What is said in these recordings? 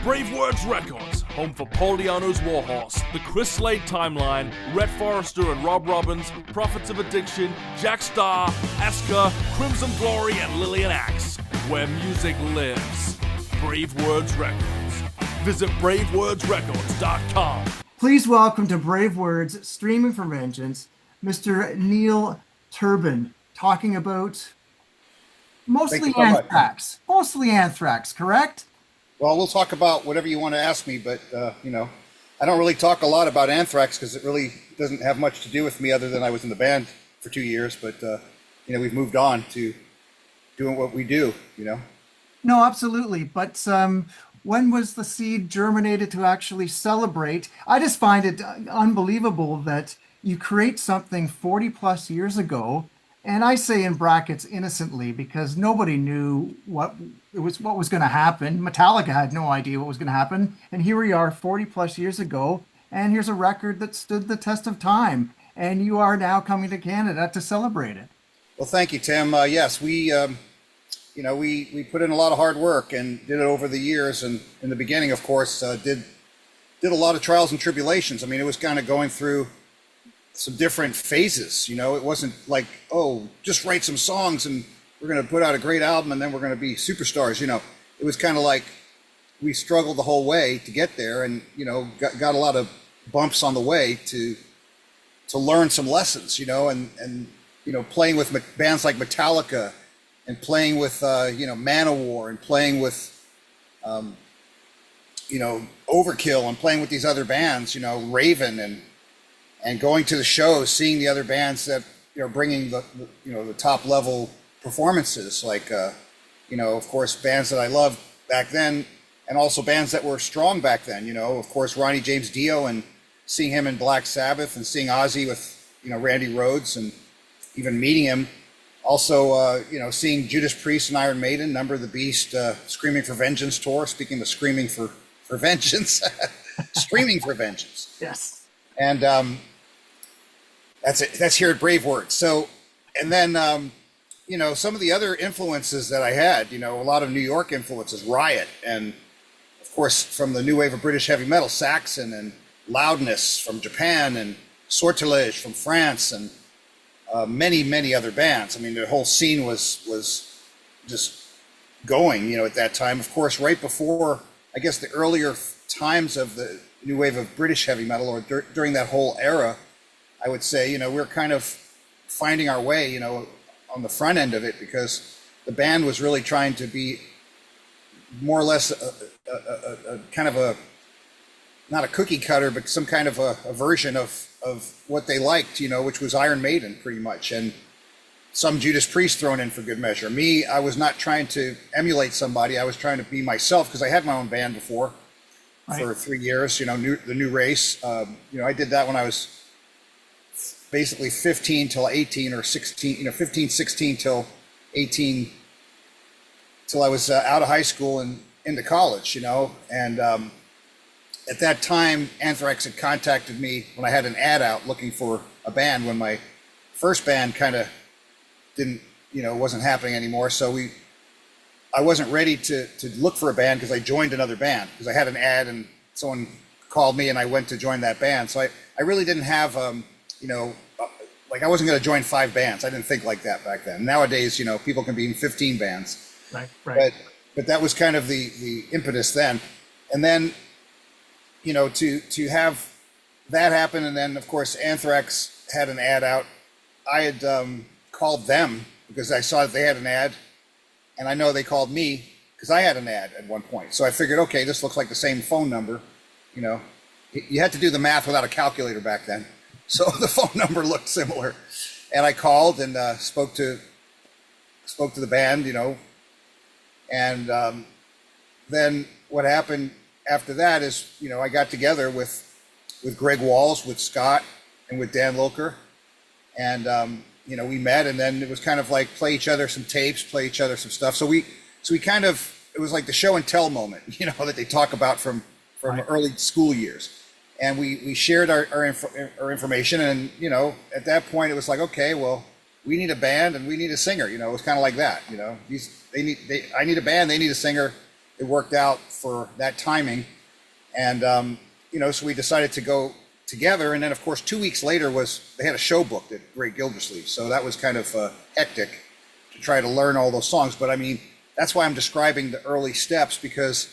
BraveWords Records, home for Paul Di'Anno's Warhorse, The Chris Slade Timeline, Rhett Forrester and Rob Robbins, Prophets of Addiction, Jack Starr, Esker, Crimson Glory, and Lillian Axe, where music lives. BraveWords Records. Visit BraveWordsRecords.com. Please welcome to BraveWords Streaming for Vengeance, Mr. Neil Turbin, talking about mostly Anthrax. Mostly Anthrax, correct? Well, we'll talk about whatever you want to ask me, but, I don't really talk a lot about Anthrax because it really doesn't have much to do with me other than I was in the band for 2 years, but, we've moved on to doing what we do, No, absolutely. But when was the seed germinated to actually celebrate? I just find it unbelievable that you create something 40 plus years ago, and I say in brackets innocently because nobody knew what was going to happen. Metallica had no idea what was going to happen, and here we are 40 plus years ago, and here's a record that stood the test of time, and you are now coming to Canada to celebrate it. Well, thank you, Tim. Yes, we put in a lot of hard work and did it over the years, and in the beginning, of course, did a lot of trials and tribulations. I mean, it was kind of going through some different phases, it wasn't like, oh, just write some songs and we're going to put out a great album and then we're going to be superstars. It was kind of like we struggled the whole way to get there, and got a lot of bumps on the way to learn some lessons, and playing with bands like Metallica and playing with Manowar and playing with Overkill and playing with these other bands, Raven, and going to the shows, seeing the other bands that are bringing the top level performances, like of course bands that I loved back then, and also bands that were strong back then. Of course Ronnie James Dio, and seeing him in Black Sabbath, and seeing Ozzy with Randy Rhoads, and even meeting him. Also, seeing Judas Priest and Iron Maiden, Number of the Beast, Screaming for Vengeance tour. Speaking of screaming for vengeance, screaming for vengeance. Yes. And that's it. That's here at BraveWords. So, and then, some of the other influences that I had, a lot of New York influences, Riot, and of course from the new wave of British heavy metal, Saxon and Loudness from Japan, and Sortilege from France, and many, many other bands. I mean, the whole scene was just going, at that time. Of course, right before, I guess, the earlier times of the new wave of British heavy metal, or during that whole era, I would say, we're kind of finding our way, on the front end of it, because the band was really trying to be more or less a kind of a, not a cookie cutter, but some kind of a version of what they liked, which was Iron Maiden pretty much, and some Judas Priest thrown in for good measure. Me, I was not trying to emulate somebody. I was trying to be myself, because I had my own band before. Right. For 3 years, the New Race. I did that when I was basically 15 till 18 or 16, 15, 16 till 18, till I was out of high school and into college, and at that time, Anthrax had contacted me when I had an ad out looking for a band, when my first band kind of didn't, wasn't happening anymore. So I wasn't ready to look for a band, because I joined another band, because I had an ad and someone called me and I went to join that band. So I really didn't have, like I wasn't going to join 5 bands. I didn't think like that back then. Nowadays, people can be in 15 bands. Right. But that was kind of the impetus then. And then, to have that happen, and then of course Anthrax had an ad out. I had called them because I saw that they had an ad, and I know they called me because I had an ad at one point. So I figured, okay, this looks like the same phone number. You had to do the math without a calculator back then, so the phone number looked similar. And I called and spoke to the band, and then what happened after that is, I got together with Greg Walls, with Scott, and with Dan Loker, and we met, and then it was kind of like play each other some tapes, play each other some stuff. So we kind of, it was like the show and tell moment, that they talk about from right. Early school years, and we shared our information, and at that point it was like, okay, well, we need a band and we need a singer. It was kind of like that. I need a band, they need a singer. It worked out for that timing. And, you know, so we decided to go together. And then, of course, 2 weeks later they had a show booked at Great Gildersleeve. So that was kind of hectic to try to learn all those songs. But I mean, that's why I'm describing the early steps, because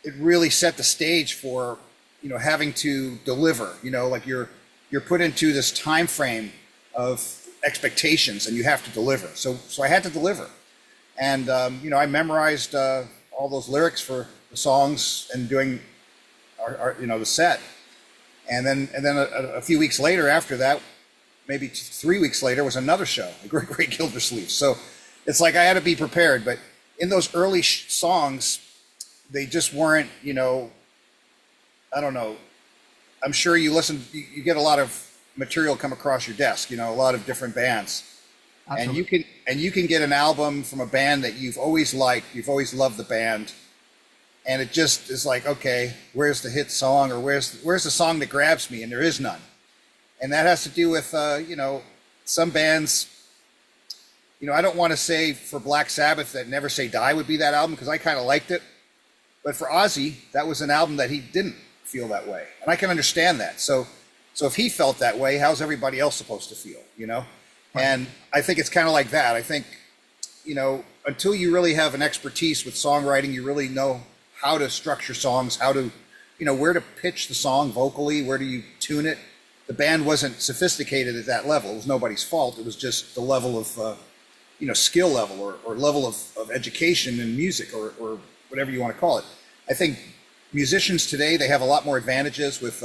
it really set the stage for, you know, having to deliver, you know, like you're put into this time frame of expectations and you have to deliver. So I had to deliver. And, you know, I memorized all those lyrics for the songs and doing our you know, the set. And then a few weeks later after that, maybe 3 weeks later, was another show at Great Gildersleeve. So it's like I had to be prepared. But in those early songs, they just weren't, you know, I don't know. I'm sure you get a lot of material come across your desk, you know, a lot of different bands. Absolutely. And you can get an album from a band that you've always liked, you've always loved the band, and it just is like, okay, where's the hit song, or where's the song that grabs me? And there is none. And that has to do with, you know, some bands, you know, I don't want to say for Black Sabbath that Never Say Die would be that album, because I kind of liked it. But for Ozzy, that was an album that he didn't feel that way. And I can understand that. So if he felt that way, how's everybody else supposed to feel, you know? Right. And I think it's kind of like that. I think, you know, until you really have an expertise with songwriting, you really know how to structure songs, how to, you know, where to pitch the song vocally, where do you tune it. The band wasn't sophisticated at that level. It was nobody's fault. It was just the level of, you know, skill level or level of education in music or whatever you want to call it. I think musicians today, they have a lot more advantages with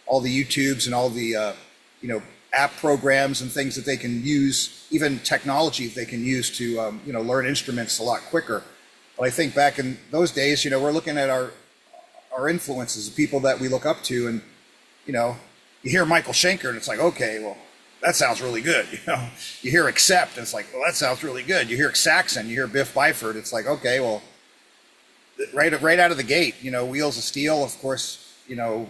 all the YouTubes and all the, you know, app programs and things that they can use, even technology they can use to, you know, learn instruments a lot quicker. But I think back in those days, you know, we're looking at our influences, the people that we look up to, and, you know, you hear Michael Schenker and it's like, okay, well, that sounds really good. You know, you hear Except and it's like, well, that sounds really good. You hear Saxon, you hear Biff Byford. It's like, okay, well, right out of the gate, you know, Wheels of Steel, of course, you know,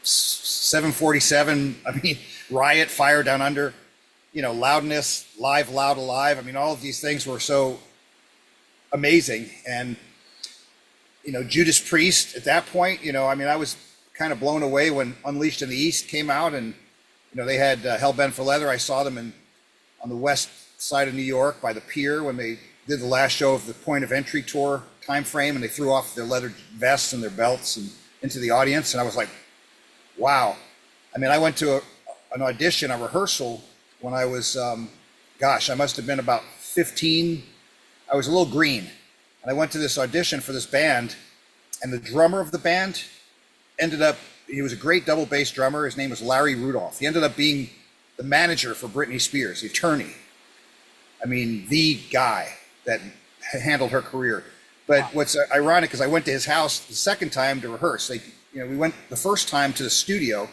747, I mean, Riot, Fire Down Under, you know, Loudness, Live, Loud, Alive. I mean, all of these things were so amazing. And, you know, Judas Priest at that point, you know, I mean, I was kind of blown away when Unleashed in the East came out, and, you know, they had Hellbent for Leather. I saw them on the west side of New York by the pier when they did the last show of the Point of Entry tour time frame, and they threw off their leather vests and their belts and into the audience. And I was like, wow. I mean, I went to an audition, a rehearsal when I was, gosh, I must have been about 15. I was a little green. And I went to this audition for this band, and the drummer of the band ended up, he was a great double bass drummer. His name was Larry Rudolph. He ended up being the manager for Britney Spears, the attorney. I mean, the guy that handled her career. But what's ironic is I went to his house the second time to rehearse. You know, we went the first time to the studio,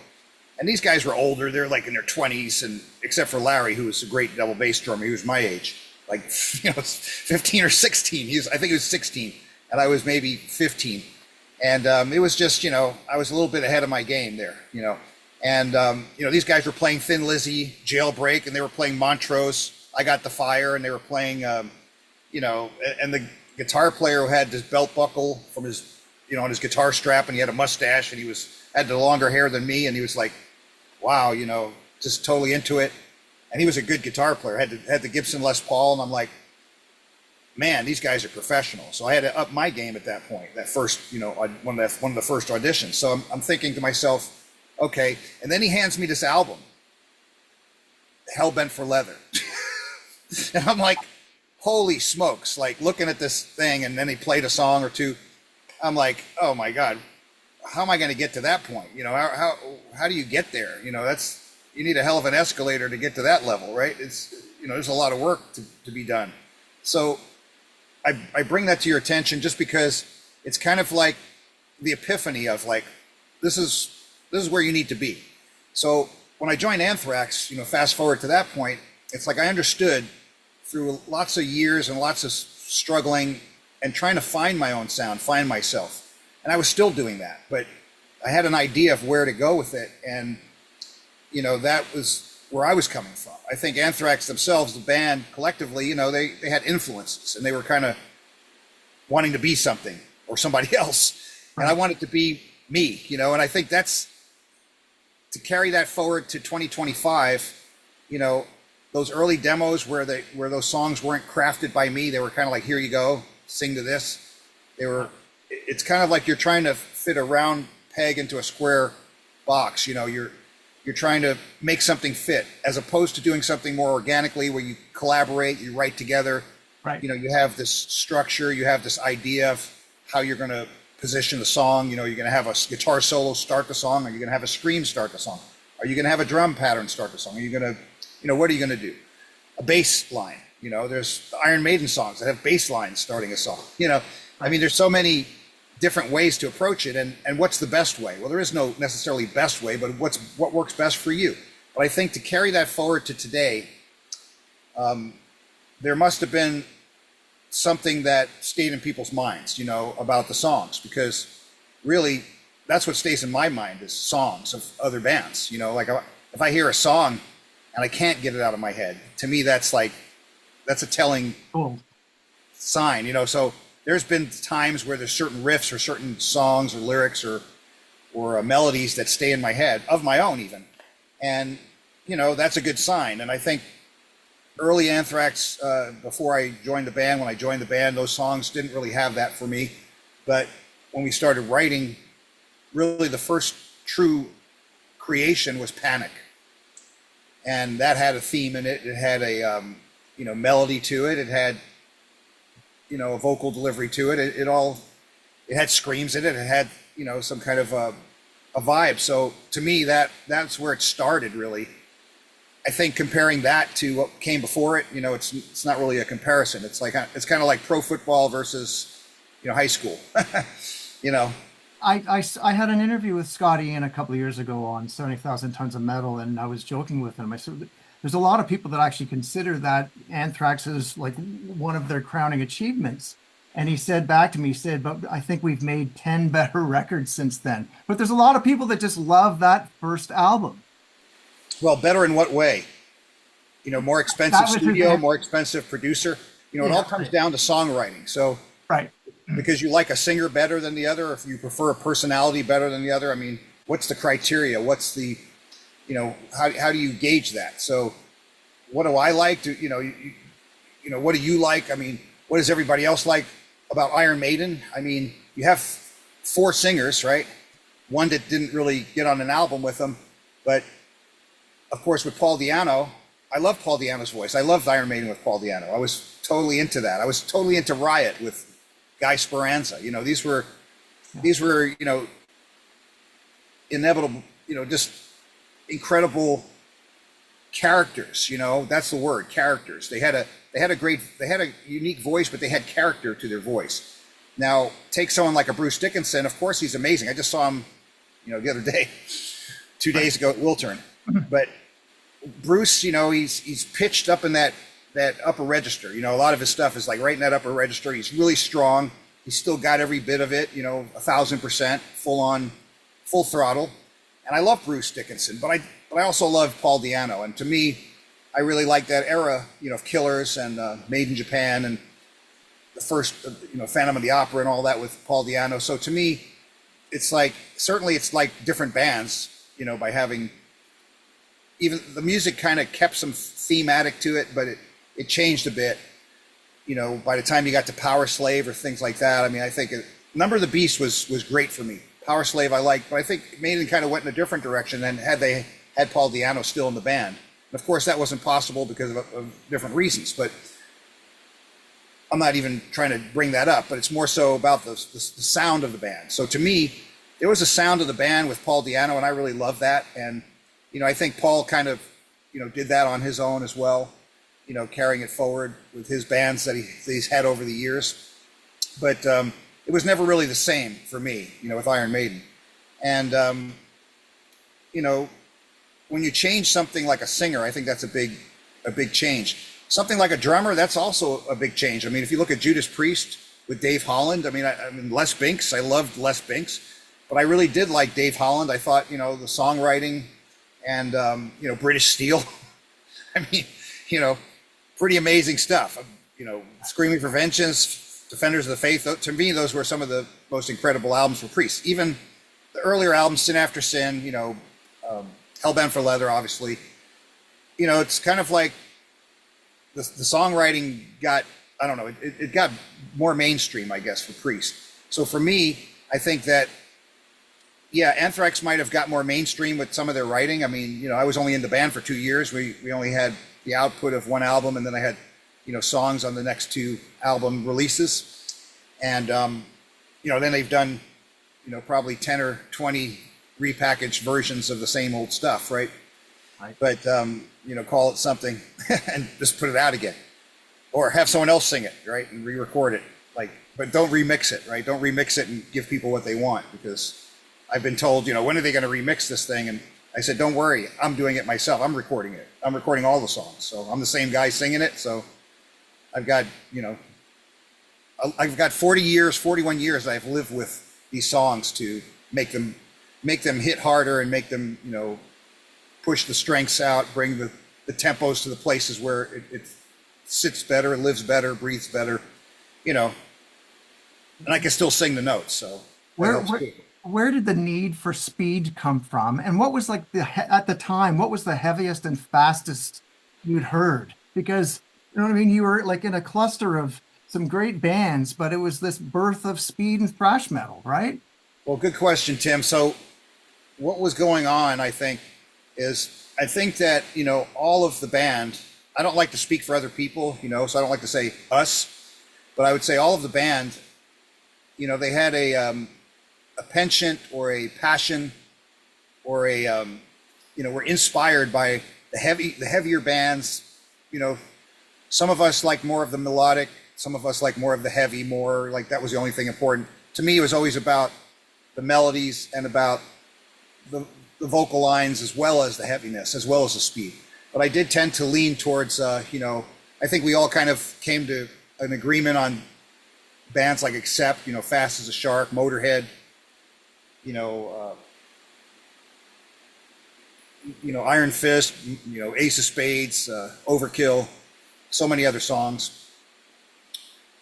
and these guys were older. They're like in their 20s, and except for Larry, who was a great double bass drummer. He was my age, like, you know, 15 or 16. I think he was 16, and I was maybe 15. And it was just, you know, I was a little bit ahead of my game there, you know. And, you know, these guys were playing Thin Lizzy, Jailbreak, and they were playing Montrose, I Got the Fire, and they were playing, you know, and the guitar player who had this belt buckle from his, you know, on his guitar strap, and he had a mustache, and he had the longer hair than me, and he was like, wow, you know, just totally into it. And he was a good guitar player, had the Gibson Les Paul, and I'm like, man, these guys are professional. So I had to up my game at that point, that first, you know, one of the first auditions. So I'm thinking to myself, okay. And then he hands me this album, Hellbent for Leather. And I'm like, holy smokes, like looking at this thing, and then he played a song or two. I'm like, oh my God, how am I going to get to that point? You know, how do you get there? You know, you need a hell of an escalator to get to that level, right? It's, you know, there's a lot of work to be done. So I bring that to your attention just because it's kind of like the epiphany of like, this is where you need to be. So when I joined Anthrax, you know, fast forward to that point, it's like I understood through lots of years and lots of struggling and trying to find my own sound, find myself. And I was still doing that, but I had an idea of where to go with it. And, you know, that was where I was coming from. I think Anthrax themselves, the band collectively, you know, they had influences, and they were kind of wanting to be something. or somebody else. Right. And I want it to be me, you know, and I think that's, to carry that forward to 2025, you know, those early demos where those songs weren't crafted by me, they were kind of like, here you go, sing to this. It's kind of like you're trying to fit a round peg into a square box, you know, you're trying to make something fit, as opposed to doing something more organically where you collaborate, you write together. Right. You know, you have this structure, you have this idea of how you're going to position the song. You know, you're going to have a guitar solo start the song. Are you going to have a scream start the song? Are you going to have a drum pattern start the song? Are you going to, you know, what are you going to do? A bass line. You know, there's Iron Maiden songs that have bass lines starting a song. You know, I mean, there's so many different ways to approach it. And what's the best way? Well, there is no necessarily best way, but what works best for you. But I think to carry that forward to today, there must have been something that stayed in people's minds, you know, about the songs, because really that's what stays in my mind is songs of other bands. You know, like if I hear a song and I can't get it out of my head, to me, that's a telling sign, you know. So there's been times where there's certain riffs or certain songs or lyrics or melodies that stay in my head, of my own even. And, you know, that's a good sign. And I think early Anthrax, before I joined the band, when I joined the band, those songs didn't really have that for me. But when we started writing, really the first true creation was Panic. And that had a theme in it. It had a, you know, melody to it. It had, you know, a vocal delivery to it. It had screams in it. It had, you know, some kind of a vibe. So to me, that's where it started, really. I think comparing that to what came before it, you know, it's not really a comparison. It's kind of like pro football versus, you know, high school. You know. I had an interview with Scott Ian a couple of years ago on 70,000 Tons of Metal, and I was joking with him. I said, there's a lot of people that actually consider that Anthrax is like one of their crowning achievements. And he said back to me, he said, but I think we've made 10 better records since then. But there's a lot of people that just love that first album. Well, better in what way? You know, more expensive studio, more expensive producer. You know, it all comes down to songwriting. So, right. Because you like a singer better than the other, or if you prefer a personality better than the other, I mean, what's the criteria? What's the, you know, how do you gauge that? So, what do I like? You know, what do you like? I mean, what does everybody else like about Iron Maiden? I mean, you have 4 singers, right? One that didn't really get on an album with them, but of course, with Paul Di'Anno, I love Paul Di'Anno's voice. I loved Iron Maiden with Paul Di'Anno. I was totally into that. I was totally into Riot with Guy Speranza. You know, these were, you know, inevitable, you know, just incredible characters. You know, that's the word, characters. They had a unique voice, but they had character to their voice. Now, take someone like a Bruce Dickinson. Of course, he's amazing. I just saw him, you know, the other day, 2 days ago at Wiltern. But Bruce, you know, he's pitched up in that upper register. You know, a lot of his stuff is like right in that upper register. He's really strong. He's still got every bit of it, you know, 1,000%, full throttle. And I love Bruce Dickinson, but I also love Paul Di'Anno. And to me, I really like that era, you know, of Killers and Made in Japan and the first, you know, Phantom of the Opera and all that with Paul Di'Anno. So to me, it's like, certainly it's like different bands, you know, by having, even the music kind of kept some thematic to it, but it changed a bit, you know, by the time you got to Power Slave or things like that. I mean, I think Number of the Beast was great for me. Power Slave I liked, but I think Maiden kind of went in a different direction than had they had Paul Di'Anno still in the band. And of course, that wasn't possible because of different reasons, but I'm not even trying to bring that up, but it's more so about the sound of the band. So to me, there was a sound of the band with Paul Di'Anno, and I really love that. And, you know, I think Paul kind of, you know, did that on his own as well, you know, carrying it forward with his bands that he's had over the years. But it was never really the same for me, you know, with Iron Maiden. And, you know, when you change something like a singer, I think that's a big change. Something like a drummer, that's also a big change. I mean, if you look at Judas Priest with Dave Holland, I mean, Les Binks, I loved Les Binks, but I really did like Dave Holland. I thought, you know, the songwriting and, you know, British Steel, I mean, you know, pretty amazing stuff. You know, Screaming for Vengeance, Defenders of the Faith. To me, those were some of the most incredible albums for Priest. Even the earlier albums, Sin After Sin, Hellbent for Leather, obviously. It's kind of like the songwriting got, I don't know, it got more mainstream, I guess, for Priest. So for me, I think that, yeah, Anthrax might have got more mainstream with some of their writing. I mean, I was only in the band for 2 years. We only had the output of one album, and then I had, songs on the next 2 album releases. And, then they've done, probably 10 or 20 repackaged versions of the same old stuff, right? But, call it something and just put it out again. Or have someone else sing it, right? And re-record it. But don't remix it, right? Don't remix it and give people what they want, because I've been told, when are they going to remix this thing? And I said, don't worry, I'm doing it myself. I'm recording it. I'm recording all the songs. So I'm the same guy singing it. So I've got, I've got 41 years I've lived with these songs to make them hit harder and make them, push the strengths out, bring the tempos to the places where it sits better, lives better, breathes better, and I can still sing the notes. So where did the need for speed come from? And what was at the time, what was the heaviest and fastest you'd heard? Because, you were like in a cluster of some great bands, but it was this birth of speed and thrash metal, right? Well, good question, Tim. So what was going on, I think that, all of the band, I don't like to speak for other people, so I don't like to say us, but I would say all of the band, they had a penchant or a passion or were inspired by the heavier bands. Some of us like more of the melodic, some of us like more of the heavy, more like that was the only thing important. To me, it was always about the melodies and about the vocal lines, as well as the heaviness, as well as the speed. But I did tend to lean towards, I think we all kind of came to an agreement on bands like Except, Fast as a Shark, Motorhead, Iron Fist, Ace of Spades, Overkill, so many other songs.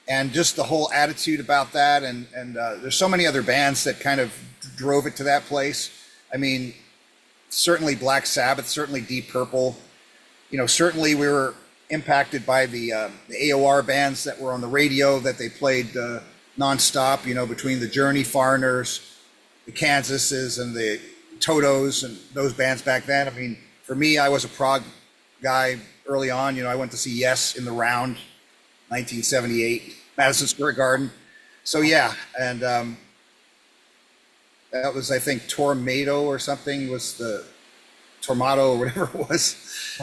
And just the whole attitude about that. And there's so many other bands that kind of drove it to that place. I mean, certainly Black Sabbath, certainly Deep Purple. Certainly we were impacted by the AOR bands that were on the radio, that they played nonstop, between the Journey, Foreigners, the Kansases, and the Totos, and those bands back then. I mean, for me, I was a prog guy early on. I went to see Yes in the Round, 1978, Madison Square Garden. So yeah, and that was, I think, Tormato or something, was the Tormato or whatever it was.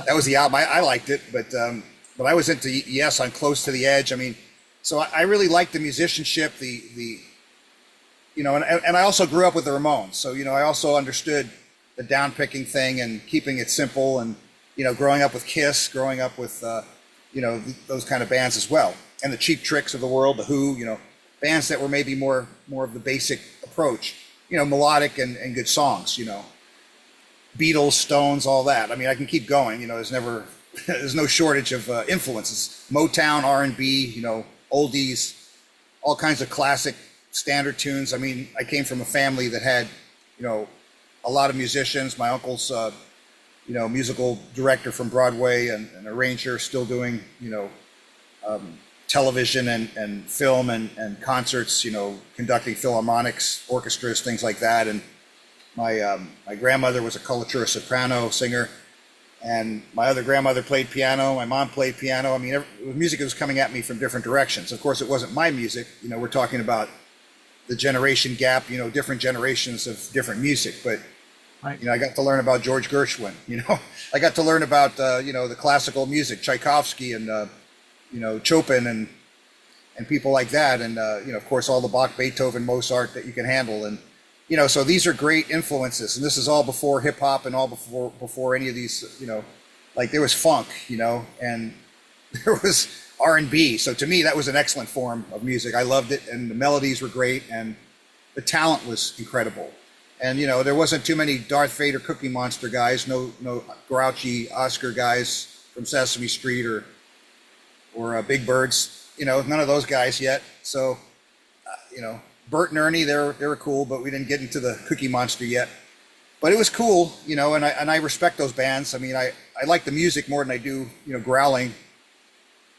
That was the album. I liked it, but I was into Yes on Close to the Edge. I mean, so I really liked the musicianship, and I also grew up with the Ramones. So, I also understood the down-picking thing and keeping it simple, and, growing up with Kiss, growing up with, those kind of bands as well. And the Cheap Tricks of the world, the Who, bands that were maybe more of the basic approach, melodic and good songs, Beatles, Stones, all that. I mean, I can keep going, there's no shortage of influences. Motown, R&B, oldies, all kinds of classic standard tunes. I mean, I came from a family that had, a lot of musicians. My uncle's, musical director from Broadway and an arranger, still doing, television and film and concerts, conducting philharmonics, orchestras, things like that. And my grandmother was a coloratura soprano singer, and my other grandmother played piano. My mom played piano. I mean, music was coming at me from different directions. Of course, it wasn't my music. We're talking about the generation gap, different generations of different music. But, right. I got to learn about George Gershwin, I got to learn about, the classical music, Tchaikovsky and, Chopin and people like that. And, of course, all the Bach, Beethoven, Mozart that you can handle. And, so these are great influences. And this is all before hip hop and all before any of these, like there was funk, and there was R&B. So to me, that was an excellent form of music. I loved it, and the melodies were great, and the talent was incredible. And there wasn't too many Darth Vader, Cookie Monster guys, no grouchy Oscar guys from Sesame Street or Big Birds. none of those guys yet. So, Bert and Ernie, they were cool, but we didn't get into the Cookie Monster yet. But it was cool, and I respect those bands. I mean, I like the music more than I do, growling.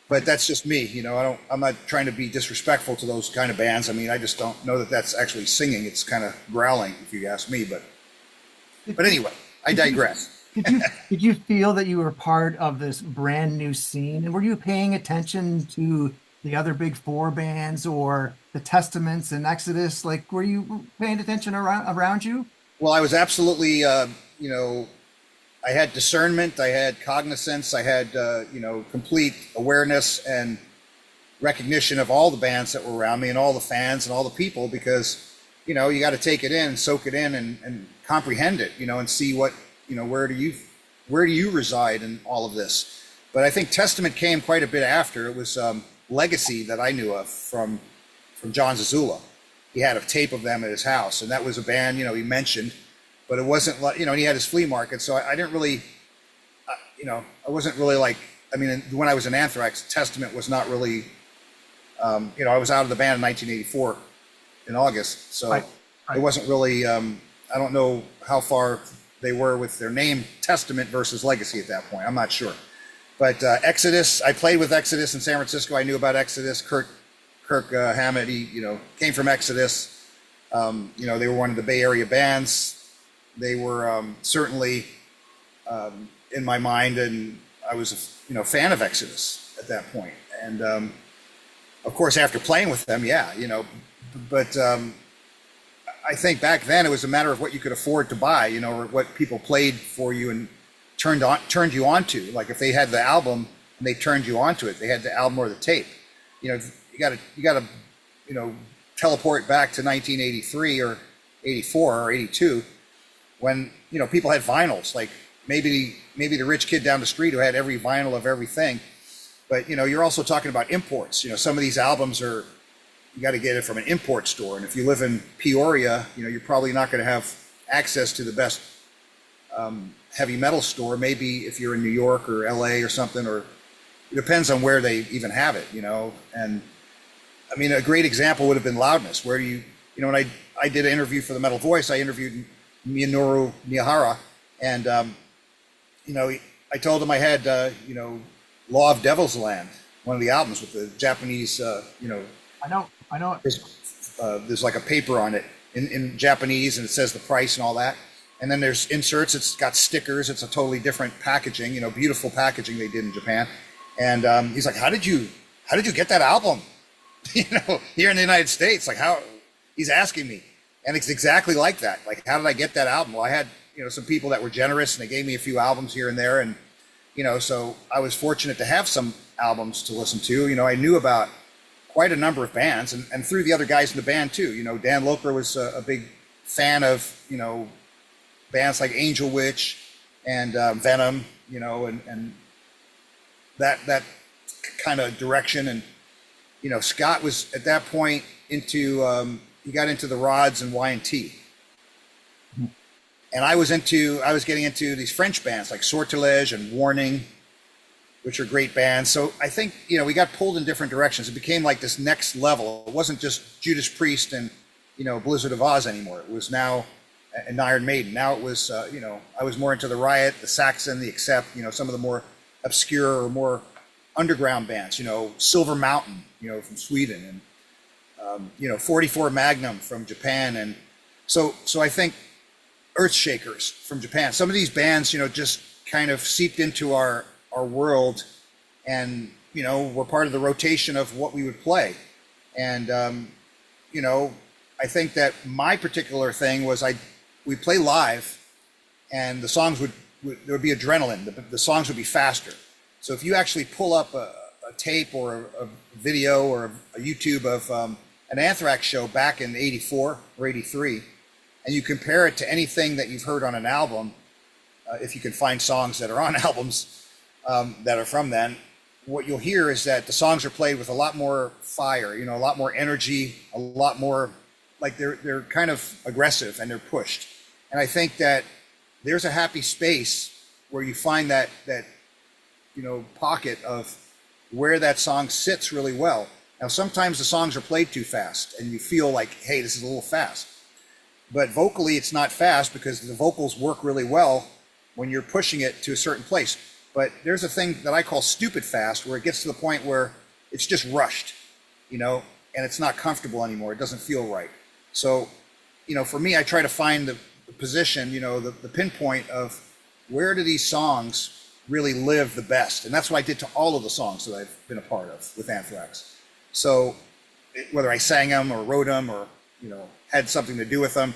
But that's just me, I'm not trying to be disrespectful to those kind of bands. I mean, I just don't know that that's actually singing. It's kind of growling, if you ask me. But anyway, I digress. Did you feel that you were part of this brand new scene? And were you paying attention to the other big four bands or the Testaments and Exodus? Like, were you paying attention around you? Well, I was absolutely, I had discernment, I had cognizance, I had, complete awareness and recognition of all the bands that were around me and all the fans and all the people, because, you got to take it in and soak it in and comprehend it, and see what, where do you reside in all of this? But I think Testament came quite a bit after. It was Legacy that I knew of from John Zazula. He had a tape of them at his house, and that was a band, he mentioned, but it wasn't like, and he had his flea market. So I didn't really, I wasn't really like, I mean, when I was in Anthrax, Testament was not really, I was out of the band in 1984 in August. So Right. it wasn't really, I don't know how far they were with their name Testament versus Legacy at that point. I'm not sure. But Exodus, I played with Exodus in San Francisco. I knew about Exodus. Kirk Hammett, he, came from Exodus. They were one of the Bay Area bands. They were certainly in my mind, and I was a fan of Exodus at that point. And of course, after playing with them, but I think back then it was a matter of what you could afford to buy, or what people played for you and turned you onto. Like if they had the album and they turned you onto it, they had the album or the tape. You got to teleport back to 1983 or 84 or 82 when people had vinyls. Like maybe the rich kid down the street who had every vinyl of everything. But you're also talking about imports. Some of these albums you got to get it from an import store, and if you live in Peoria, you're probably not going to have access to the best heavy metal store. Maybe if you're in New York or LA or something, or it depends on where they even have it, and I mean, a great example would have been Loudness. Where do you, when I did an interview for the Metal Voice, I interviewed Minoru Miyahara, and I told him I had Law of Devil's Land, one of the albums with the Japanese, I know. there's like a paper on it in Japanese, and it says the price and all that. And then there's inserts. It's got stickers. It's a totally different packaging, beautiful packaging they did in Japan. And he's like, how did you get that album? Here in the United States, like how he's asking me. And it's exactly like that. Like, how did I get that album? Well, I had, some people that were generous, and they gave me a few albums here and there. And, so I was fortunate to have some albums to listen to. I knew about quite a number of bands, and through the other guys in the band too. Dan Loper was a big fan of, bands like Angel Witch and Venom, and that kind of direction. And, Scott was at that point into, he got into the Rods and Y&T. And I was getting into these French bands like Sortilège and Warning, which are great bands. So I think, we got pulled in different directions. It became like this next level. It wasn't just Judas Priest and, Blizzard of Oz anymore. It was now an Iron Maiden. Now it was, I was more into the Riot, the Saxon, the Except, some of the more obscure or more underground bands, Silver Mountain, from Sweden, and, 44 Magnum from Japan. And so I think Earthshakers from Japan, some of these bands, just kind of seeped into our world, and we're part of the rotation of what we would play. And I think that my particular thing was we'd play live, and the songs there would be adrenaline. The songs would be faster. So if you actually pull up a tape or a video or a YouTube of an Anthrax show back in 84 or 83, and you compare it to anything that you've heard on an album, if you can find songs that are on albums that are from then, what you'll hear is that the songs are played with a lot more fire, a lot more energy, a lot more, like they're kind of aggressive and they're pushed. And I think that there's a happy space where you find that pocket of, where that song sits really well. Now, sometimes the songs are played too fast and you feel like, hey, this is a little fast. But vocally, it's not fast because the vocals work really well when you're pushing it to a certain place. But there's a thing that I call stupid fast, where it gets to the point where it's just rushed, you know, and it's not comfortable anymore. It doesn't feel right. So, you know, for me, I try to find the position, you know, the pinpoint of where do these songs really live the best. And that's what I did to all of the songs that I've been a part of with Anthrax. So whether I sang them or wrote them or, you know, had something to do with them,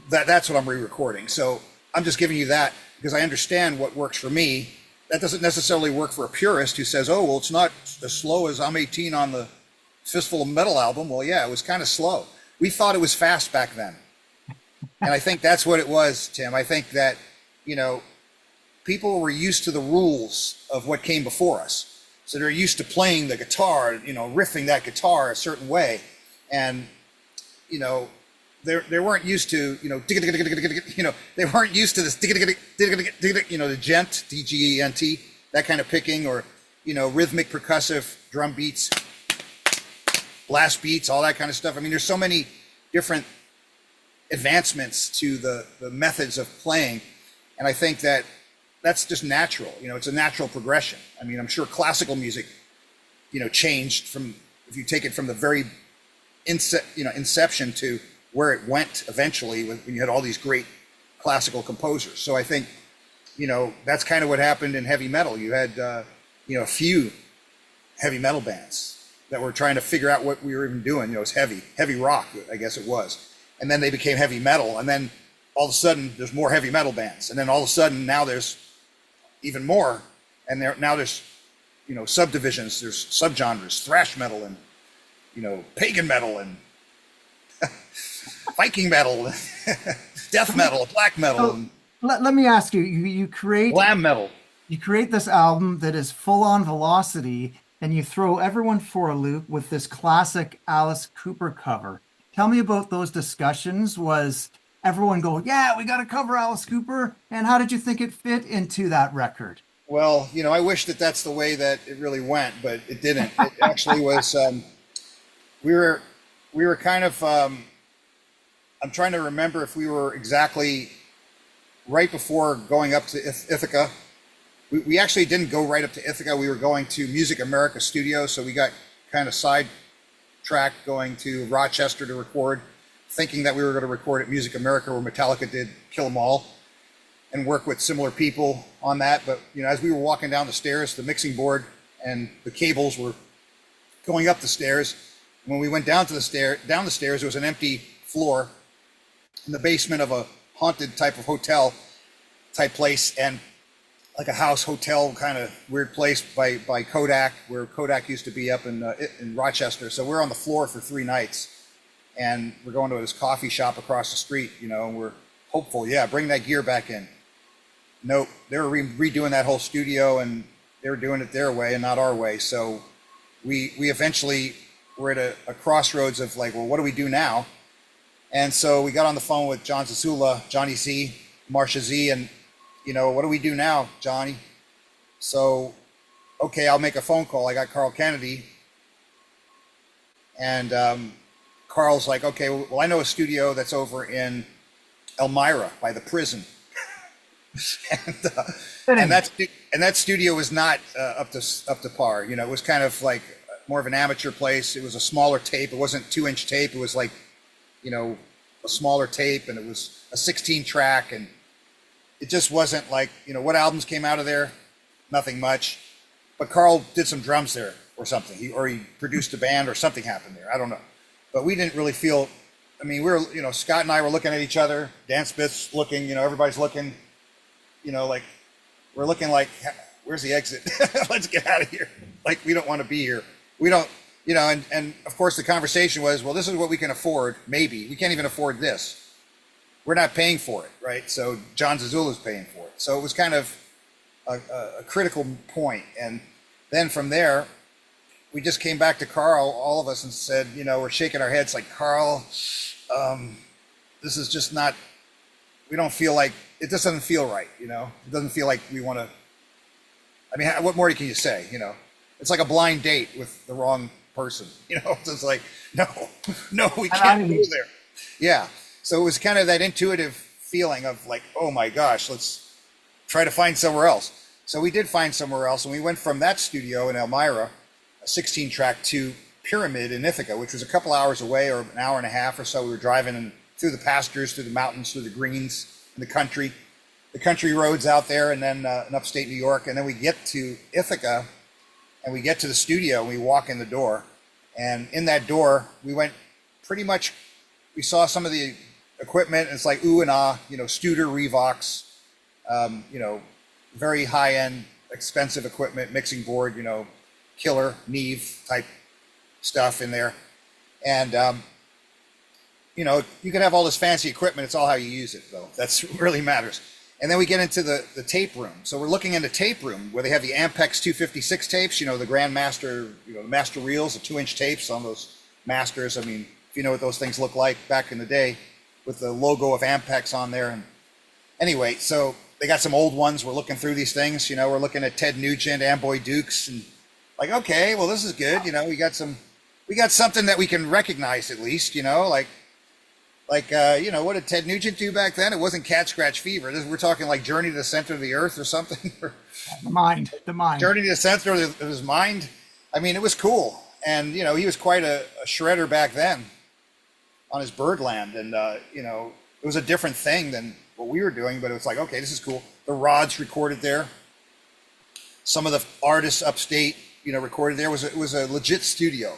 that's what I'm re-recording. So I'm just giving you that because I understand what works for me. That doesn't necessarily work for a purist who says, oh, well, it's not as slow as I'm 18 on the Fistful of Metal album. Well, yeah, it was kind of slow. We thought it was fast back then. And I think that's what it was, Tim. I think that, you know, people were used to the rules of what came before us. So they're used to playing the guitar, you know, riffing that guitar a certain way. And, you know, they weren't used to, you know, you know, they weren't used to this, you know, the gent, D-G-E-N-T, that kind of picking, or, you know, rhythmic percussive drum beats, blast beats, all that kind of stuff. I mean, there's so many different advancements to the methods of playing. And I think that that's just natural. You know, it's a natural progression. I mean, I'm sure classical music, you know, changed from, if you take it from the very inception to where it went eventually when you had all these great classical composers. So I think, you know, that's kind of what happened in heavy metal. You had, you know, a few heavy metal bands that were trying to figure out what we were even doing. You know, it was heavy rock, I guess it was. And then they became heavy metal. And then all of a sudden there's more heavy metal bands. And then all of a sudden now there's even more. And now there's, you know, subdivisions, there's subgenres, thrash metal and, you know, pagan metal and Viking metal, death metal, black metal. So, let me ask you, you create glam metal. You create this album that is full on velocity, and you throw everyone for a loop with this classic Alice Cooper cover. Tell me about those discussions. Was everyone go, yeah, we got to cover Alice Cooper? And how did you think it fit into that record? Well, you know, I wish that that's the way that it really went, but it didn't. It actually was, we were kind of, I'm trying to remember if we were exactly right before going up to Ithaca. We actually didn't go right up to Ithaca. We were going to Music America Studios, so we got kind of sidetracked going to Rochester to record, thinking that we were going to record at Music America where Metallica did Kill 'Em All and work with similar people on that. But, you know, as we were walking down the stairs, the mixing board and the cables were going up the stairs. When we went down the stairs, there was an empty floor in the basement of a haunted type of hotel type place, and like a house hotel kind of weird place by Kodak, where Kodak used to be up in Rochester. So we're on the floor for 3 nights, and we're going to this coffee shop across the street, you know, and we're hopeful, yeah, bring that gear back in. Nope, they were redoing that whole studio, and they were doing it their way and not our way. So we eventually were at a crossroads of like, well, what do we do now? And so we got on the phone with John Zazula, Johnny Z, Marsha Z, and, you know, what do we do now, Johnny? So, okay, I'll make a phone call. I got Carl Kennedy. And Carl's like, okay, well, I know a studio that's over in Elmira by the prison. and that studio was not up to par. You know, it was kind of like more of an amateur place. It was a smaller tape. It wasn't 2-inch tape. It was like, you know, a smaller tape, and it was a 16 track, and it just wasn't like, you know, what albums came out of there? Nothing much. But Carl did some drums there or something. He produced a band or something happened there. I don't know. But we didn't really feel, I mean, we were, you know, Scott and I were looking at each other, Dan Smith's looking, you know, everybody's looking, you know, like, we're looking like, where's the exit? Let's get out of here. Like, we don't want to be here. We don't, you know, and of course the conversation was, well, this is what we can afford. Maybe we can't even afford this. We're not paying for it, right? So John Zazula's paying for it. So it was kind of a critical point. And then from there, we just came back to Carl, all of us, and said, you know, we're shaking our heads like, Carl, this is just not, we don't feel like, it just doesn't feel right, you know? It doesn't feel like we want to I mean, what more can you say? You know, it's like a blind date with the wrong person. You know, it's just like, no, we can't go there. Yeah. So it was kind of that intuitive feeling of like, oh my gosh, let's try to find somewhere else. So we did find somewhere else, and we went from that studio in Elmira, a 16-track, to Pyramid in Ithaca, which was a couple hours away, or an hour and a half or so. We were driving through the pastures, through the mountains, through the greens, in the country roads out there, and then in upstate New York. And then we get to Ithaca, and we get to the studio, and we walk in the door. And in that door, we went pretty much, we saw some of the equipment. It's like ooh and ah, you know, Studer, Revox, you know, very high-end, expensive equipment, mixing board, you know, killer, Neve type stuff in there. And, you know, you can have all this fancy equipment. It's all how you use it, though. That's what really matters. And then we get into the tape room. So we're looking in the tape room where they have the Ampex 256 tapes, you know, the Grandmaster, you know, the master reels, the 2-inch tapes on those masters. I mean, if you know what those things look like back in the day with the logo of Ampex on there. And anyway, so they got some old ones. We're looking through these things, you know, we're looking at Ted Nugent, Amboy Dukes, and like, okay, well, this is good. You know, we got something that we can recognize at least, you know, like, you know, what did Ted Nugent do back then? It wasn't Cat Scratch Fever. We're talking like Journey to the Center of the Earth or something. The mind. Journey to the Center of his Mind. I mean, it was cool. And, you know, he was quite a shredder back then on his Birdland. And, you know, it was a different thing than what we were doing, but it was like, okay, this is cool. The Rods recorded there. Some of the artists upstate, you know, recorded there. It was a legit studio.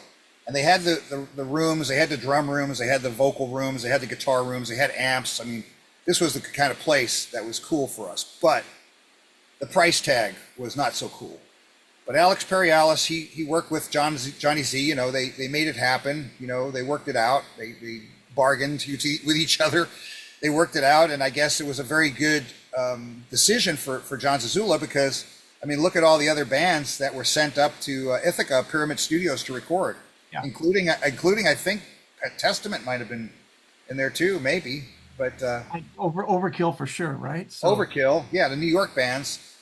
And they had the rooms, they had the drum rooms, they had the vocal rooms, they had the guitar rooms, they had amps. I mean, this was the kind of place that was cool for us. But the price tag was not so cool. But Alex Perialis, he worked with Johnny Z, you know, they made it happen. You know, they worked it out. They bargained with each other. They worked it out, and I guess it was a very good decision for John Zazula, because, I mean, look at all the other bands that were sent up to Ithaca Pyramid Studios to record. Yeah. Including, I think Testament might have been in there too, maybe. But Overkill for sure, right? So. Overkill, yeah, the New York bands.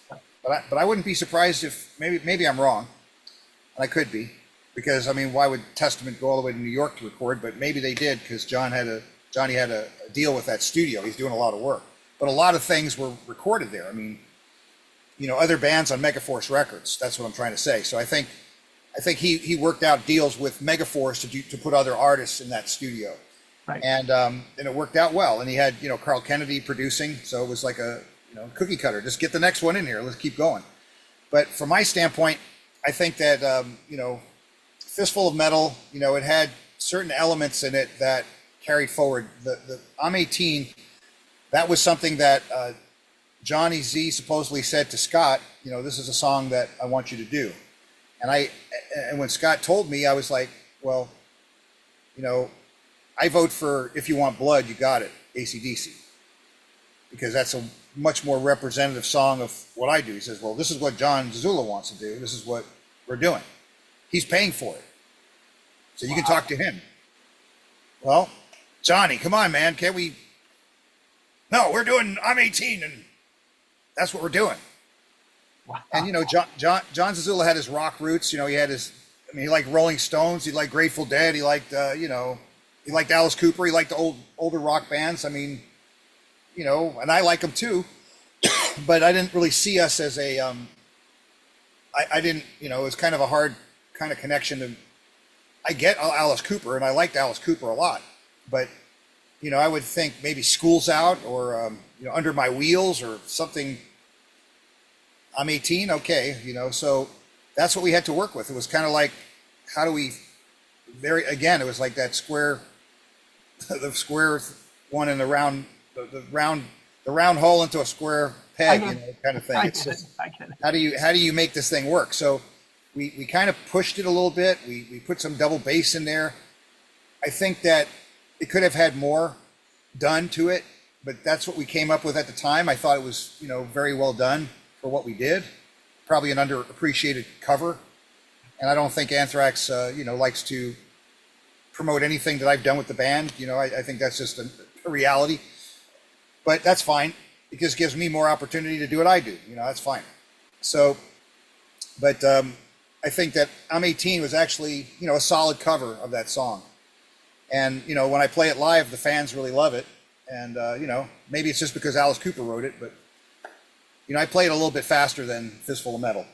But I wouldn't be surprised if maybe I'm wrong, and I could be, because I mean, why would Testament go all the way to New York to record? But maybe they did, because Johnny had a deal with that studio. He's doing a lot of work, but a lot of things were recorded there. I mean, you know, other bands on Megaforce Records. That's what I'm trying to say. So I think he worked out deals with Megaforce to put other artists in that studio, right? And it worked out well. And he had, you know, Carl Kennedy producing, so it was like a, you know, cookie cutter. Just get the next one in here. Let's keep going. But from my standpoint, I think that you know, Fistful of Metal, you know, it had certain elements in it that carried forward. The I'm 18. That was something that Johnny Z supposedly said to Scott. You know, this is a song that I want you to do. And when Scott told me, I was like, well, you know, I vote for If You Want Blood, You Got It, AC/DC, because that's a much more representative song of what I do. He says, well, this is what John Zazula wants to do. This is what we're doing. He's paying for it. So you can talk to him. Well, Johnny, come on, man. Can't we? No, we're doing I'm 18, and that's what we're doing. Wow. And, you know, John Zazula had his rock roots. You know, he liked Rolling Stones. He liked Grateful Dead. He liked, you know, he liked Alice Cooper. He liked the older rock bands. I mean, you know, and I like them too. But I didn't really see us as a, I didn't, you know, it was kind of a hard kind of connection to, I get Alice Cooper, and I liked Alice Cooper a lot. But, you know, I would think maybe School's Out, or, you know, Under My Wheels, or something. I'm 18, okay, you know, so that's what we had to work with. It was kind of like, how do we, it was like that square, the square one in the round, the round hole into a square peg, you know, kind of thing. It's just, how do you make this thing work? So we kind of pushed it a little bit. We put some double bass in there. I think that it could have had more done to it, but that's what we came up with at the time. I thought it was, you know, very well done for what we did. Probably an underappreciated cover. And I don't think Anthrax, you know, likes to promote anything that I've done with the band. You know, I think that's just a reality. But that's fine. It just gives me more opportunity to do what I do. You know, that's fine. So But I think that I'm 18 was actually, a solid cover of that song. And, when I play it live, the fans really love it. And, maybe it's just because Alice Cooper wrote it, but, I play it a little bit faster than Fistful of Metal.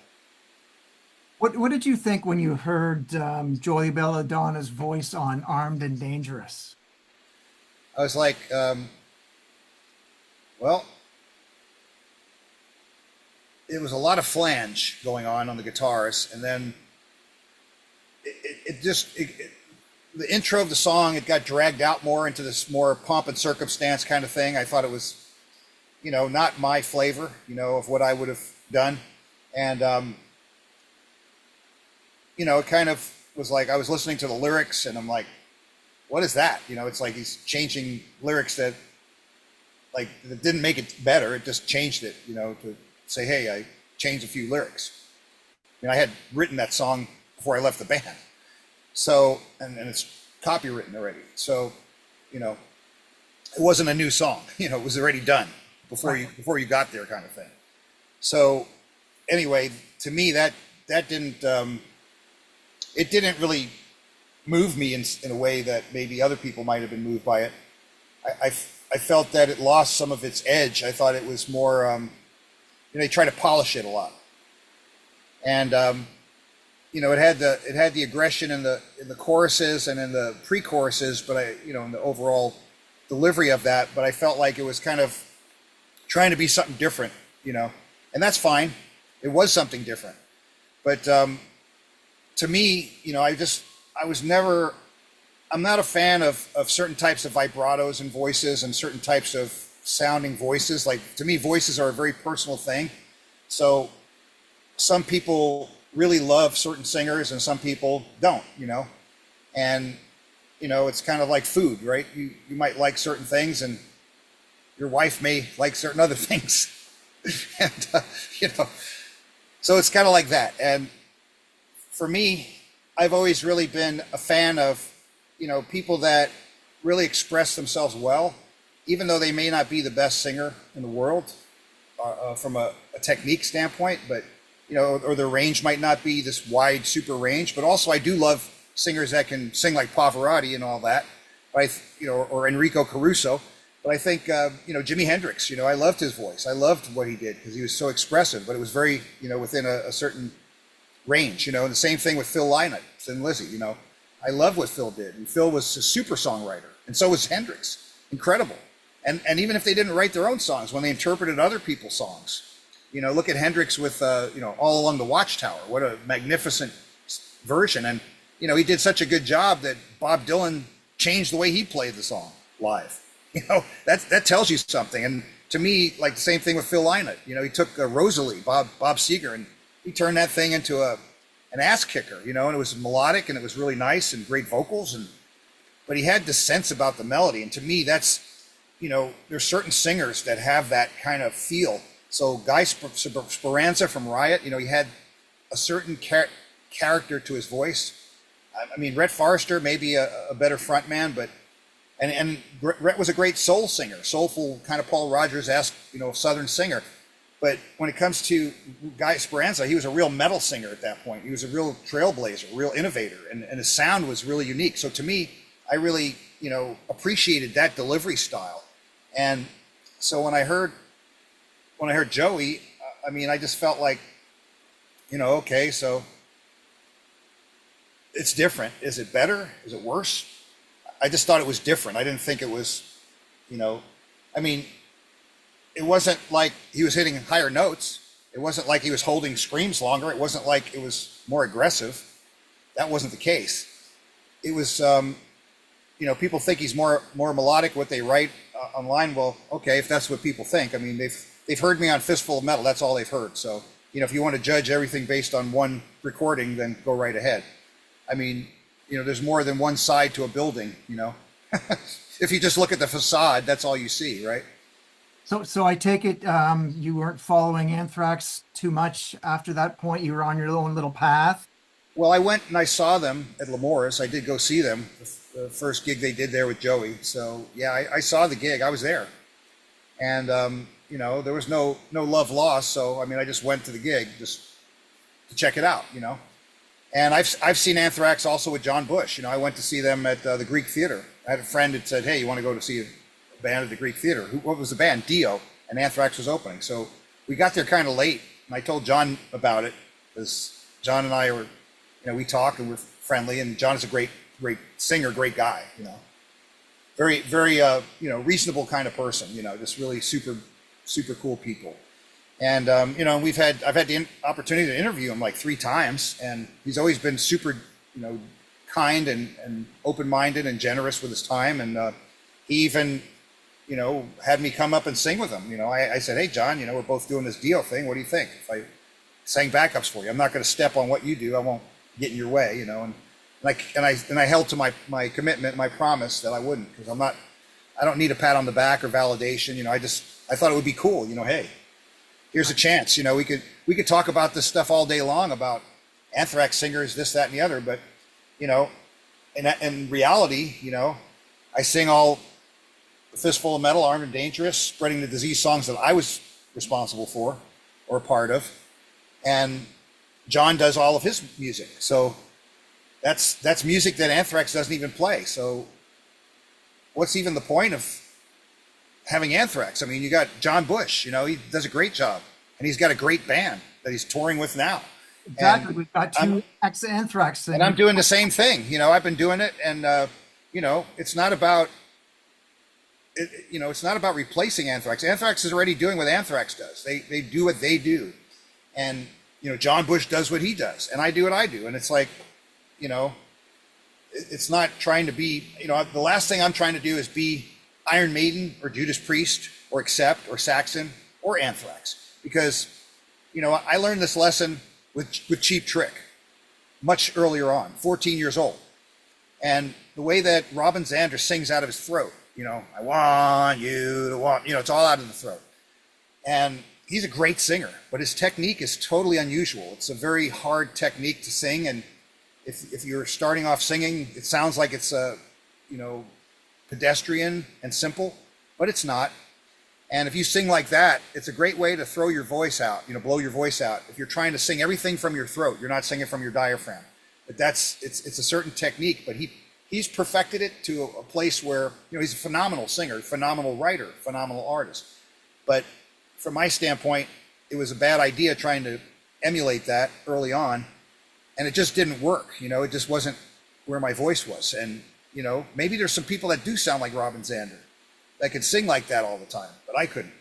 What did you think when you heard Joey Belladonna's voice on Armed and Dangerous? I was like, well, it was a lot of flange going on the guitars, and then the intro of the song, it got dragged out more into this more pomp and circumstance kind of thing. I thought it was, not my flavor, of what I would have done. And, it kind of was like I was listening to the lyrics and I'm like, what is that? It's like he's changing lyrics that didn't make it better. It just changed it, to say, hey, I changed a few lyrics. I had written that song before I left the band. So, and it's copywritten already. So, it wasn't a new song, it was already done before you got there kind of thing. So anyway, to me, that didn't, it didn't really move me in a way that maybe other people might have been moved by it. I felt that it lost some of its edge. I thought it was more, they try to polish it a lot. And, it had the aggression in the choruses and in the pre-choruses, but in the overall delivery of that, but I felt like it was kind of trying to be something different, and that's fine. It was something different. But, to me, I'm not a fan of certain types of vibratos and voices and certain types of sounding voices. Like, to me, voices are a very personal thing. So some people really love certain singers and some people don't, and, it's kind of like food, right? You might like certain things and your wife may like certain other things. And, so it's kind of like that. And for me, I've always really been a fan of, people that really express themselves well, even though they may not be the best singer in the world from a technique standpoint, but, or their range might not be this wide, super range. But also I do love singers that can sing like Pavarotti and all that, or Enrico Caruso. But I think, Jimi Hendrix, I loved his voice. I loved what he did because he was so expressive, but it was very, within a certain range, and the same thing with Phil Lynott and Lizzie, I love what Phil did. And Phil was a super songwriter, and so was Hendrix. Incredible. And even if they didn't write their own songs, when they interpreted other people's songs, look at Hendrix with, All Along the Watchtower. What a magnificent version. And, he did such a good job that Bob Dylan changed the way he played the song live. That tells you something. And to me, like the same thing with Phil Lynott. He took Rosalie, Bob Seger, and he turned that thing into an ass kicker, and it was melodic and it was really nice and great vocals, but he had this sense about the melody. And to me, that's, there's certain singers that have that kind of feel. So Guy Speranza from Riot, he had a certain character to his voice. I mean, Rhett Forrester may be a better frontman, but and Rhett was a great soul singer, soulful kind of Paul Rogers-esque, Southern singer. But when it comes to Guy Speranza, he was a real metal singer at that point. He was a real trailblazer, a real innovator, and his sound was really unique. So to me, I really, appreciated that delivery style. And so when I heard Joey, I just felt like, okay, so it's different. Is it better? Is it worse? I just thought it was different. I didn't think it was, it wasn't like he was hitting higher notes. It wasn't like he was holding screams longer. It wasn't like it was more aggressive. That wasn't the case. It was, people think he's more melodic, what they write online. Well, okay, if that's what people think. They've heard me on Fistful of Metal. That's all they've heard. So, if you want to judge everything based on one recording, then go right ahead. There's more than one side to a building, If you just look at the facade, that's all you see, right? So I take it you weren't following Anthrax too much after that point. You were on your own little path. Well, I went and I saw them at L'Amour's. I did go see them, the first gig they did there with Joey. So yeah, I saw the gig. I was there, and there was no love lost. So I just went to the gig just check it out, you know. And I've seen Anthrax also with John Bush. You know, I went to see them at the Greek Theater. I had a friend that said, "Hey, you want to go to see a band at the Greek Theater?" What was the band? Dio, and Anthrax was opening. So we got there kind of late, and I told John about it because John and I were, you know, we talked and we're friendly. And John is a great singer, great guy. You know, very you know, reasonable kind of person. You know, just really super cool people. And you know, I've had the opportunity to interview him like 3 times, and he's always been super, you know, kind and open-minded and generous with his time. And he even, you know, had me come up and sing with him. You know, I said, "Hey, John, you know, we're both doing this Dio thing. What do you think if I sang backups for you? I'm not going to step on what you do. I won't get in your way, you know." And I held to my commitment, my promise that I wouldn't, because I don't need a pat on the back or validation. You know, I thought it would be cool. You know, hey, here's a chance. You know, we could talk about this stuff all day long about Anthrax singers, this, that, and the other. But, you know, in reality, you know, I sing all Fistful of Metal, Armed and Dangerous, Spreading the Disease songs that I was responsible for or part of. And John does all of his music. So that's music that Anthrax doesn't even play. So what's even the point of having Anthrax? I mean, you got John Bush, you know, he does a great job, and he's got a great band that he's touring with now. Exactly. And We've got 2 ex-Anthrax singers. and I'm doing the same thing. You know, I've been doing it, and you know, it's not about you know, it's not about replacing Anthrax. Anthrax is already doing what Anthrax does. They do what they do, and you know, John Bush does what he does, and I do what I do. And it's like, you know, it's not trying to be, you know, the last thing I'm trying to do is be Iron Maiden or Judas Priest or Accept or Saxon or Anthrax, because, you know, I learned this lesson with Cheap Trick much earlier on, 14 years old. And the way that Robin Zander sings out of his throat, you know, I want you to want, you know, it's all out of the throat. And he's a great singer, but his technique is totally unusual. It's a very hard technique to sing. And if you're starting off singing, it sounds like it's you know, pedestrian and simple, but it's not. And if you sing like that, it's a great way to throw your voice out, you know, blow your voice out. If you're trying to sing everything from your throat, you're not singing from your diaphragm. But it's a certain technique, but he's perfected it to a place where, you know, he's a phenomenal singer, phenomenal writer, phenomenal artist. But from my standpoint, it was a bad idea trying to emulate that early on, and it just didn't work. You know, it just wasn't where my voice was. And, you know, maybe there's some people that do sound like Robin Zander that could sing like that all the time, but I couldn't.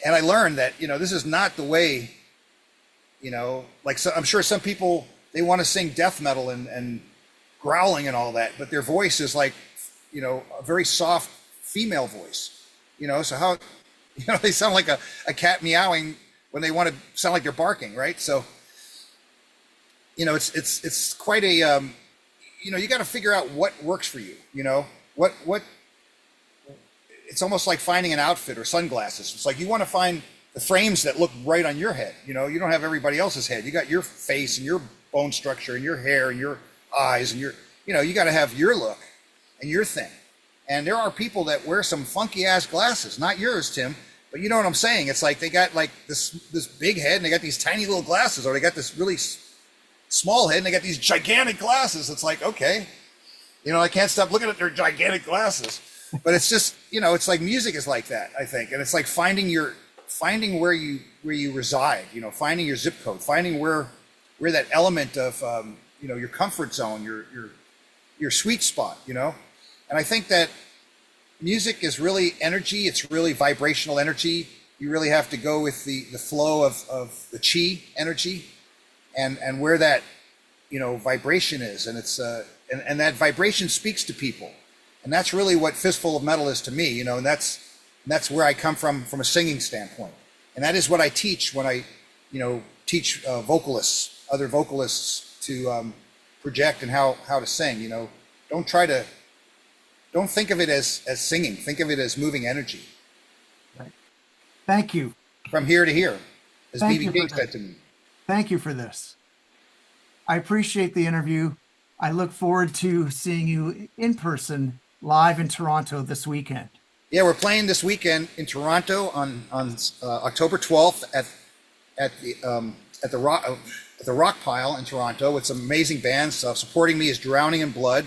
And I learned that, you know, this is not the way, you know, like, so I'm sure some people, they want to sing death metal and growling and all that, but their voice is like, you know, a very soft female voice, you know, so how, you know, they sound like a cat meowing when they want to sound like they're barking, right? So, you know, it's quite a, you know, you got to figure out what works for you, you know, what, it's almost like finding an outfit or sunglasses. It's like you want to find the frames that look right on your head. You know, you don't have everybody else's head. You got your face and your bone structure and your hair and your eyes and your, you know, you got to have your look and your thing. And there are people that wear some funky ass glasses, not yours, Tim, but you know what I'm saying? It's like they got like this big head and they got these tiny little glasses, or they got this really small head and they got these gigantic glasses. It's like, okay, you know, I can't stop looking at their gigantic glasses. But it's just, you know, it's like music is like that, I think. And it's like finding where you reside, you know, finding your zip code, finding where that element of, you know, your comfort zone, your sweet spot, you know. And I think that music is really energy. It's really vibrational energy. You really have to go with the flow of the chi energy and where that, you know, vibration is. And it's, and that vibration speaks to people. And that's really what Fistful of Metal is to me, you know, and that's where I come from a singing standpoint. And that is what I teach when I, you know, teach vocalists, other vocalists to project and how to sing, you know. Don't think of it as singing. Think of it as moving energy. Right. Thank you. From here to here, as Thank B.B. you King for said that. to me. Thank you for this. I appreciate the interview. I look forward to seeing you in person live in Toronto this weekend. Yeah, we're playing this weekend in Toronto on October 12th at the at the Rock Pile in Toronto with some amazing bands. Supporting me is Drowning in Blood,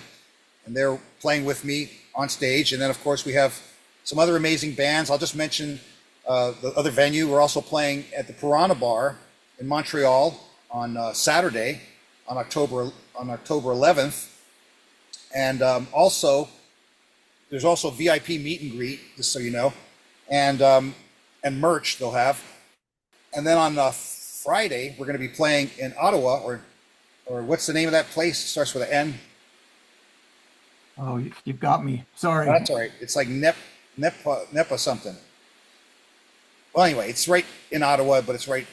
and they're playing with me on stage. And then, of course, we have some other amazing bands. I'll just mention the other venue. We're also playing at the Piranha Bar in Montreal on Saturday, on October 11th. And also, there's also VIP meet and greet, just so you know, and merch they'll have. And then on Friday, we're going to be playing in Ottawa, or what's the name of that place? It starts with an N. Oh, you've got me. Sorry. That's all right. It's like Nepa something. Well, anyway, it's right in Ottawa, but it's right,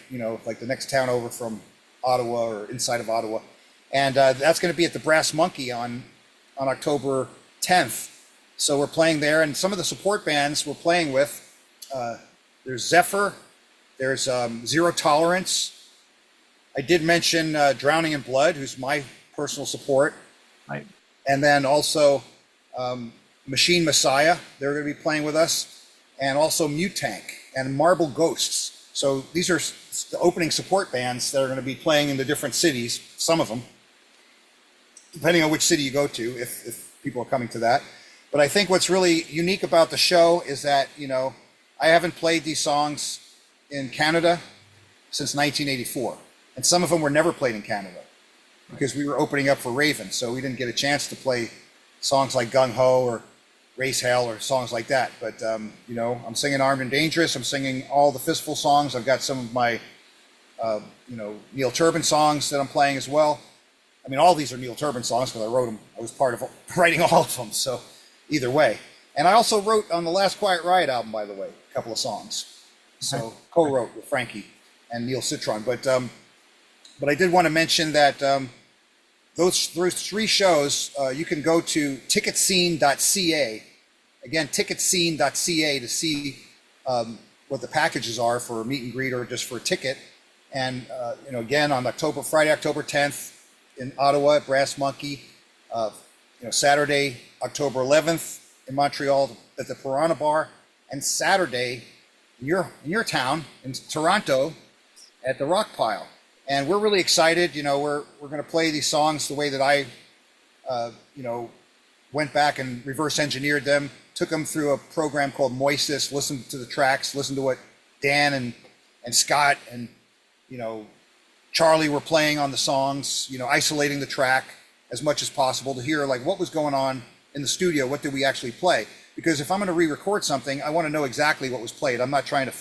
like the next town over from Ottawa or inside of Ottawa. And that's going to be at the Brass Monkey on October 10th. So we're playing there, and some of the support bands we're playing with, there's Zephyr, there's Zero Tolerance. I did mention Drowning in Blood, who's my personal support. Right. And then also Machine Messiah, they're going to be playing with us, and also Mute Tank and Marble Ghosts. So these are the opening support bands that are going to be playing in the different cities, some of them, depending on which city you go to, if people are coming to that. But I think what's really unique about the show is that, I haven't played these songs in Canada since 1984. And some of them were never played in Canada because we were opening up for Raven. So we didn't get a chance to play songs like Gung Ho or Raise Hell or songs like that. But, I'm singing Armed and Dangerous. I'm singing all the Fistful songs. I've got some of my, Neil Turbin songs that I'm playing as well. I mean, all these are Neil Turbin songs because I wrote them. I was part of writing all of them. So either way. And I also wrote on the Last Quiet Riot album, by the way, a couple of songs. So co-wrote with Frankie and Neil Citron. But I did want to mention that those three shows, you can go to ticketscene.ca. Again, ticketscene.ca to see what the packages are for a meet and greet or just for a ticket. And, again, on Friday, October 10th in Ottawa at Brass Monkey, Saturday, October 11th in Montreal at the Piranha Bar, and Saturday in your town in Toronto at the Rock Pile. And we're really excited. We're going to play these songs the way that I, went back and reverse engineered them, took them through a program called Moistus, listened to the tracks, listened to what Dan and Scott and, Charlie were playing on the songs, isolating the track as much as possible to hear like what was going on in the studio, what did we actually play? Because if I'm going to re-record something, I want to know exactly what was played. I'm not trying to,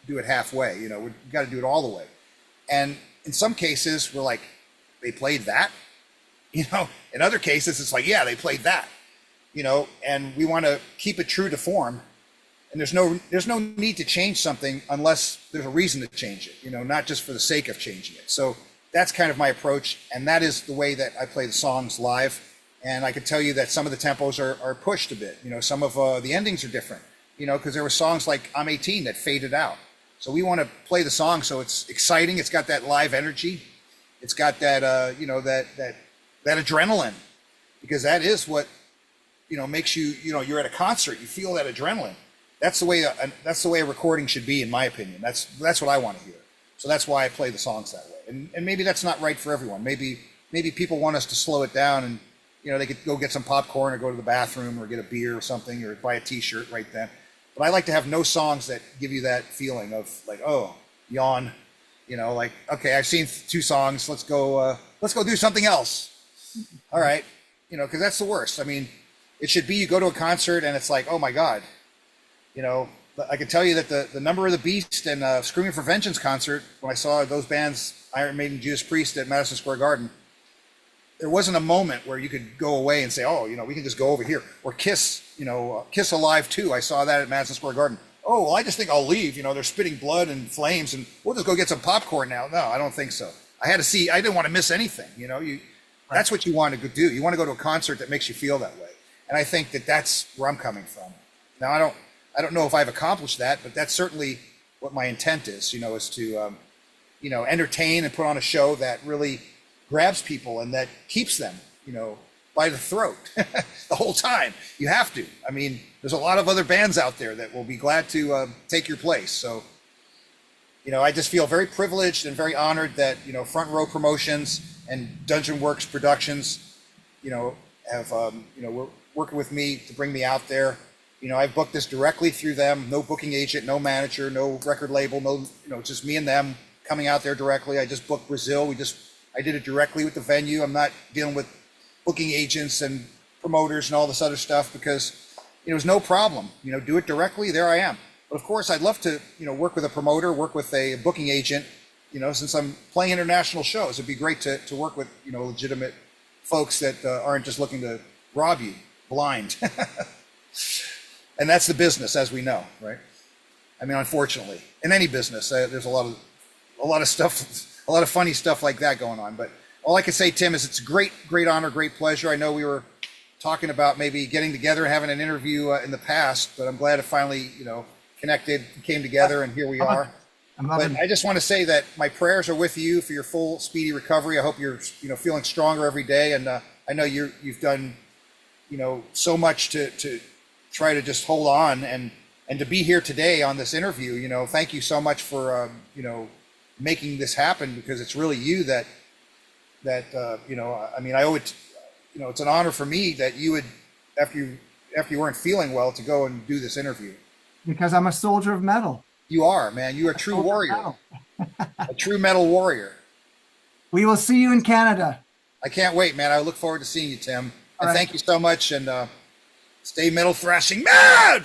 do it halfway. We've got to do it all the way. And in some cases, we're like, they played that? In other cases, it's like, yeah, they played that. And we want to keep it true to form. And there's no need to change something unless there's a reason to change it, not just for the sake of changing it. So that's kind of my approach. And that is the way that I play the songs live. And I can tell you that some of the tempos are pushed a bit. Some of the endings are different, because there were songs like I'm 18 that faded out. So we want to play the song so it's exciting. It's got that live energy. It's got that, that adrenaline, because that is what, makes you, you're at a concert, you feel that adrenaline. That's the way a recording should be, in my opinion. That's what I want to hear. So that's why I play the songs that way. And maybe that's not right for everyone. Maybe people want us to slow it down and, they could go get some popcorn or go to the bathroom or get a beer or something or buy a t-shirt right then. But I like to have no songs that give you that feeling of like, oh, yawn, like, okay, I've seen 2 songs. Let's go do something else. All right. Because that's the worst. I mean, it should be you go to a concert and it's like, oh my God, I can tell you that the Number of the Beast and Screaming for Vengeance concert, when I saw those bands, Iron Maiden, Judas Priest at Madison Square Garden, there wasn't a moment where you could go away and say, oh, we can just go over here. Or Kiss, Kiss Alive 2. I saw that at Madison Square Garden. Oh, well, I just think I'll leave. They're spitting blood and flames and we'll just go get some popcorn now. No, I don't think so. I didn't want to miss anything. That's what you want to do. You want to go to a concert that makes you feel that way. And I think that that's where I'm coming from. Now, I don't know if I've accomplished that, but that's certainly what my intent is, is to, entertain and put on a show that really grabs people and that keeps them, by the throat the whole time. You have to. I mean, there's a lot of other bands out there that will be glad to take your place. So you know, I just feel very privileged and very honored that, you know, Front Row Promotions and Dungeon Works Productions, you know, have, you know, we're working with me to bring me out there. You know, I've booked this directly through them, no booking agent, no manager, no record label, no, you know, just me and them coming out there directly. I just booked Brazil. I did it directly with the venue. I'm not dealing with booking agents and promoters and all this other stuff because it was no problem. You know, do it directly. There I am. But of course, I'd love to, you know, work with a promoter, work with a booking agent. You know, since I'm playing international shows, it'd be great to work with, you know, legitimate folks that aren't just looking to rob you blind. And that's the business, as we know, right? I mean, unfortunately, in any business, there's a lot of stuff, a lot of funny stuff like that going on. But all I can say, Tim, is it's a great honor, great pleasure. I know we were talking about maybe getting together and having an interview in the past, but I'm glad it finally, you know, connected, came together, and here we are. But I just want to say that my prayers are with you for your full, speedy recovery. I hope you're, you know, feeling stronger every day, and I know you've done, you know, so much to try to just hold on and to be here today on this interview. You know, thank you so much for you know, making this happen, because it's really you that you know, I mean, I owe it, you know, it's an honor for me that you would, after you weren't feeling well, to go and do this interview. Because I'm a soldier of metal. You are, man. You are a true warrior. A true metal warrior. We will see you in Canada. I can't wait, man. I look forward to seeing you, Tim. And thank you so much, and stay metal thrashing mad!